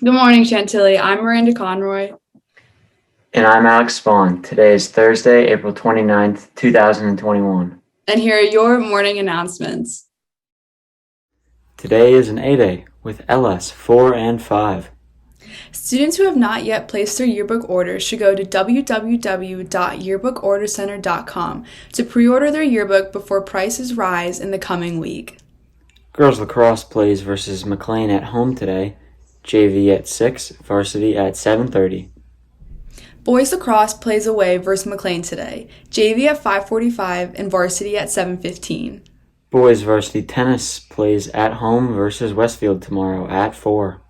Good morning, Chantilly. I'm Miranda Conroy. And I'm Alex Spawn. Today is Thursday, April 29th, 2021. And here are your morning announcements. Today is an A-Day with LS 4 and 5. Students who have not yet placed their yearbook orders should go to www.yearbookordercenter.com to pre-order their yearbook before prices rise in the coming week. Girls lacrosse plays versus McLean at home today. JV at 6, varsity at 7:30. Boys lacrosse plays away versus McLean today. JV at 5:45 and varsity at 7:15. Boys varsity tennis plays at home versus Westfield tomorrow at 4.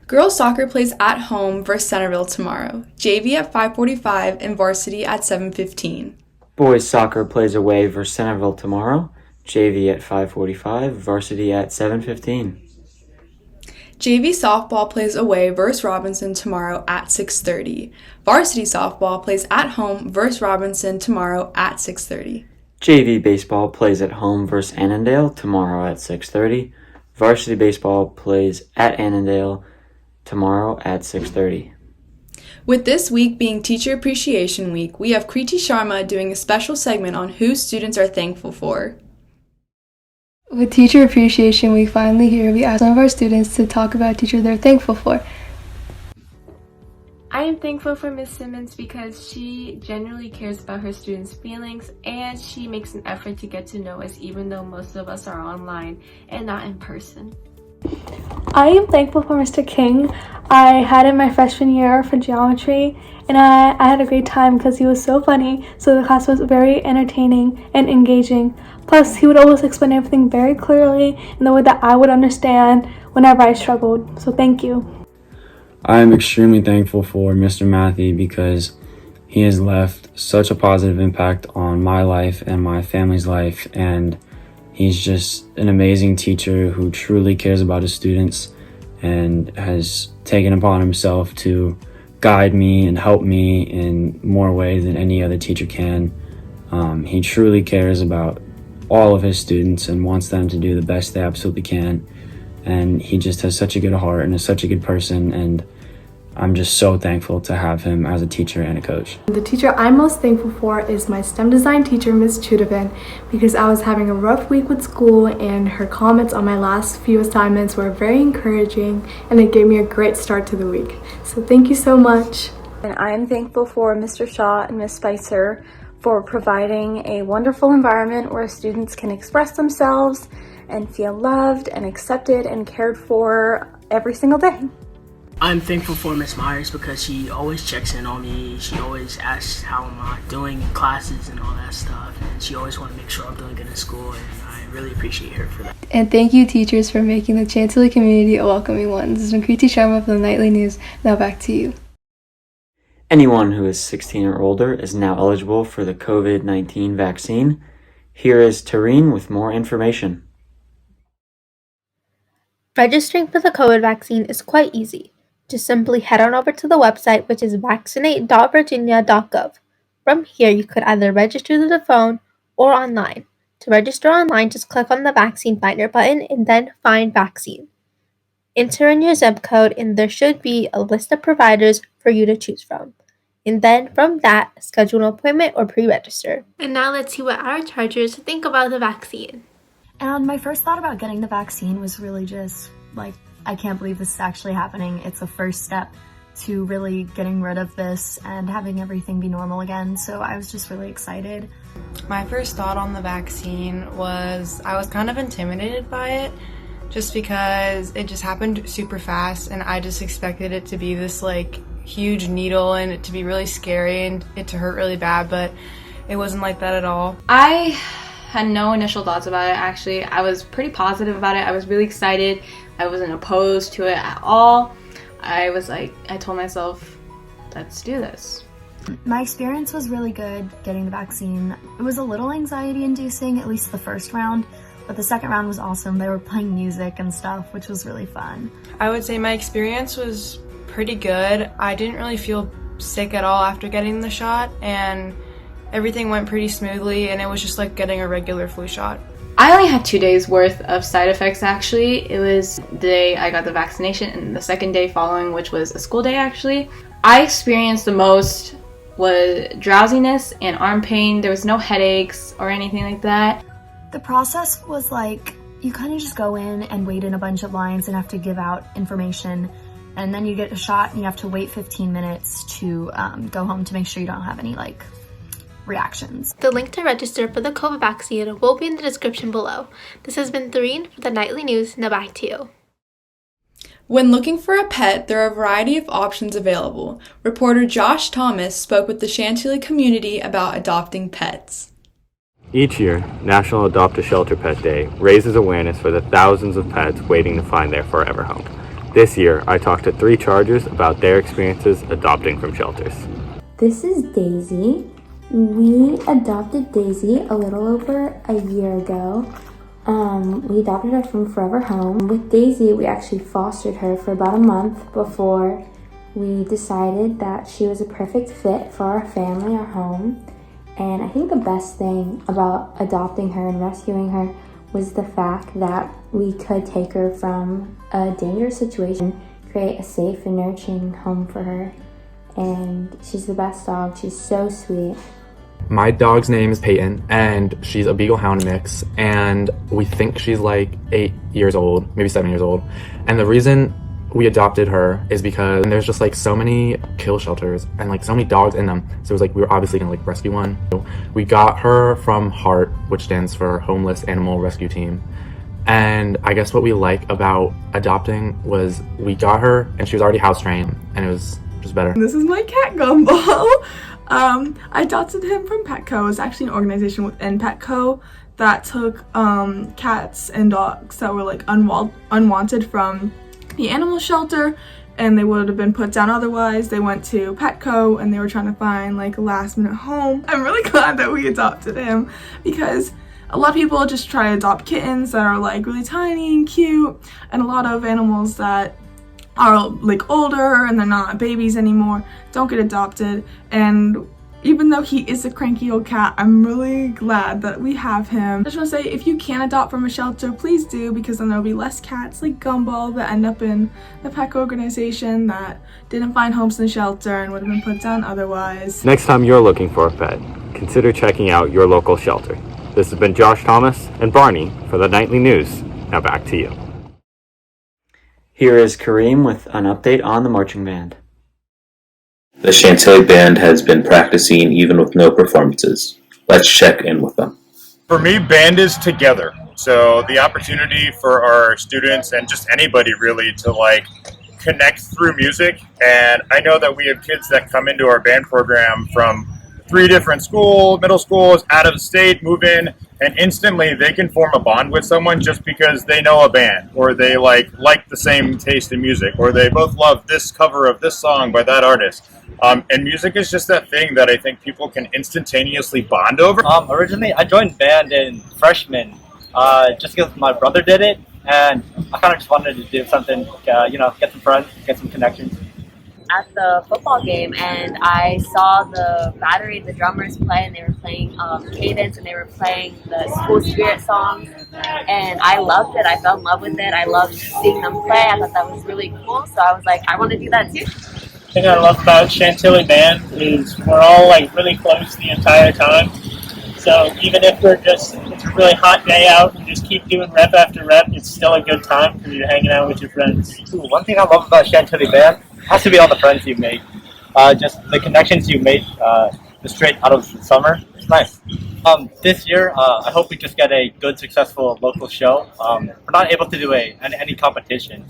Girls soccer plays at home versus Centerville tomorrow. JV at 5:45 and varsity at 7:15. Boys soccer plays away versus Centerville tomorrow. JV at 5:45, varsity at 7:15. JV softball plays away versus Robinson tomorrow at 6:30. Varsity softball plays at home versus Robinson tomorrow at 6:30. JV baseball plays at home versus Annandale tomorrow at 6:30. Varsity baseball plays at Annandale tomorrow at 6:30. With this week being Teacher Appreciation Week, we have Kriti Sharma doing a special segment on who students are thankful for. With Teacher Appreciation Week finally here, we asked some of our students to talk about a teacher they're thankful for. I am thankful for Miss Simmons because she genuinely cares about her students' feelings and she makes an effort to get to know us even though most of us are online and not in person. I am thankful for Mr. King. I had him my freshman year for geometry and I had a great time because he was so funny, so the class was very entertaining and engaging. Plus, he would always explain everything very clearly in the way that I would understand whenever I struggled. So thank you. I am extremely thankful for Mr. Matthew because he has left such a positive impact on my life and my family's life, and he's just an amazing teacher who truly cares about his students and has taken upon himself to guide me and help me in more ways than any other teacher can. He truly cares about all of his students and wants them to do the best they absolutely can. And he just has such a good heart and is such a good person, and I'm just so thankful to have him as a teacher and a coach. The teacher I'm most thankful for is my STEM design teacher, Ms. Chudovin, because I was having a rough week with school and her comments on my last few assignments were very encouraging and it gave me a great start to the week. So thank you so much. And I am thankful for Mr. Shaw and Ms. Spicer for providing a wonderful environment where students can express themselves and feel loved and accepted and cared for every single day. I'm thankful for Miss Myers because she always checks in on me. She always asks how am I doing in classes and all that stuff. And she always wants to make sure I'm doing good in school, and I really appreciate her for that. And thank you, teachers, for making the Chantilly community a welcoming one. This is Kriti Sharma from the Nightly News. Now back to you. Anyone who is 16 or older is now eligible for the COVID-19 vaccine. Here is Tareen with more information. Registering for the COVID vaccine is quite easy. Just simply head on over to the website, which is vaccinate.virginia.gov. From here, you could either register through the phone or online. To register online, just click on the Vaccine Finder button and then find Vaccine. Enter in your zip code and there should be a list of providers for you to choose from. And then from that, schedule an appointment or pre-register. And now let's see what our chargers think about the vaccine. And my first thought about getting the vaccine was really just like, I can't believe this is actually happening. It's a first step to really getting rid of this and having everything be normal again. So I was just really excited. My first thought on the vaccine was I was kind of intimidated by it just because it just happened super fast and I just expected it to be this like huge needle and it to be really scary and it to hurt really bad, but it wasn't like that at all. I had no initial thoughts about it, actually. I was pretty positive about it. I was really excited. I wasn't opposed to it at all. I told myself, let's do this. My experience was really good getting the vaccine. It was a little anxiety inducing, at least the first round, but the second round was awesome. They were playing music and stuff, which was really fun. I would say my experience was pretty good. I didn't really feel sick at all after getting the shot, and everything went pretty smoothly, and it was just like getting a regular flu shot. I only had 2 days worth of side effects actually. It was the day I got the vaccination and the second day following, which was a school day actually. I experienced the most was drowsiness and arm pain. There was no headaches or anything like that. The process was like, you kind of just go in and wait in a bunch of lines and have to give out information, and then you get a shot and you have to wait 15 minutes to go home to make sure you don't have any like reactions. The link to register for the COVID vaccine will be in the description below. This has been Thoreen for the Nightly News. Now back to you. When looking for a pet, there are a variety of options available. Reporter Josh Thomas spoke with the Chantilly community about adopting pets. Each year, National Adopt a Shelter Pet Day raises awareness for the thousands of pets waiting to find their forever home. This year, I talked to 3 chargers about their experiences adopting from shelters. This is Daisy. We adopted Daisy a little over a year ago. We adopted her from Forever Home. With Daisy, we actually fostered her for about a month before we decided that she was a perfect fit for our family, our home. And I think the best thing about adopting her and rescuing her was the fact that we could take her from a dangerous situation, create a safe and nurturing home for her. And she's the best dog. She's so sweet. My dog's name is Peyton, and she's a Beagle Hound mix, and we think she's like 8 years old, maybe 7 years old. And the reason we adopted her is because there's just like so many kill shelters and like so many dogs in them. So it was like we were obviously gonna like rescue one. We got her from HART, which stands for Homeless Animal Rescue Team. And I guess what we like about adopting was we got her and she was already house trained, and it was just better. This is my cat Gumball. I adopted him from Petco. It's actually an organization within Petco that took cats and dogs that were like unwanted from the animal shelter, and they would have been put down otherwise. They went to Petco and they were trying to find like a last minute home. I'm really glad that we adopted him, because a lot of people just try to adopt kittens that are like really tiny and cute, and a lot of animals that are like older and they're not babies anymore don't get adopted. And even though he is a cranky old cat, I'm really glad that we have him. I just want to say, if you can adopt from a shelter, please do, because then there'll be less cats like Gumball that end up in the Petco organization that didn't find homes in the shelter and would have been put down otherwise. Next time you're looking for a pet, consider checking out your local shelter. This has been Josh Thomas and Barney for the Nightly News. Now back to you. Here is Kareem with an update on the marching band. The Chantilly Band has been practicing even with no performances. Let's check in with them. For me, band is together. So the opportunity for our students and just anybody really to like connect through music. And I know that we have kids that come into our band program from 3 different middle schools, out of state, move in, and instantly they can form a bond with someone just because they know a band, or they like the same taste in music, or they both love this cover of this song by that artist. And music is just that thing that I think people can instantaneously bond over. Originally, I joined band in freshman just because my brother did it, and I kind of just wanted to do something, get some friends, get some connections. At the football game, and I saw the battery, the drummers play, and they were playing Cadence, and they were playing the school spirit songs, and I loved it. I fell in love with it. I loved seeing them play. I thought that was really cool, so I was like, I want to do that too. The thing I love about Chantilly Band is we're all like really close the entire time. So even if it's a really hot day out and just keep doing rep after rep, it's still a good time because you're hanging out with your friends. One thing I love about Chantilly Band has to be all the friends you've made. Just the connections you've made just straight out of the summer. It's nice. This year, I hope we just get a good, successful local show. We're not able to do any competition,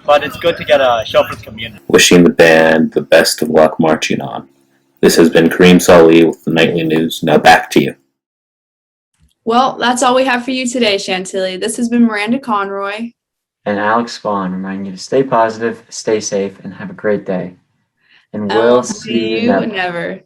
but it's good to get a show for the community. Wishing the band the best of luck marching on. This has been Kareem Salih with the Nightly News. Now back to you. Well, that's all we have for you today, Chantilly. This has been Miranda Conroy and Alex Vaughn, reminding you to stay positive, stay safe, and have a great day. And we'll see you never.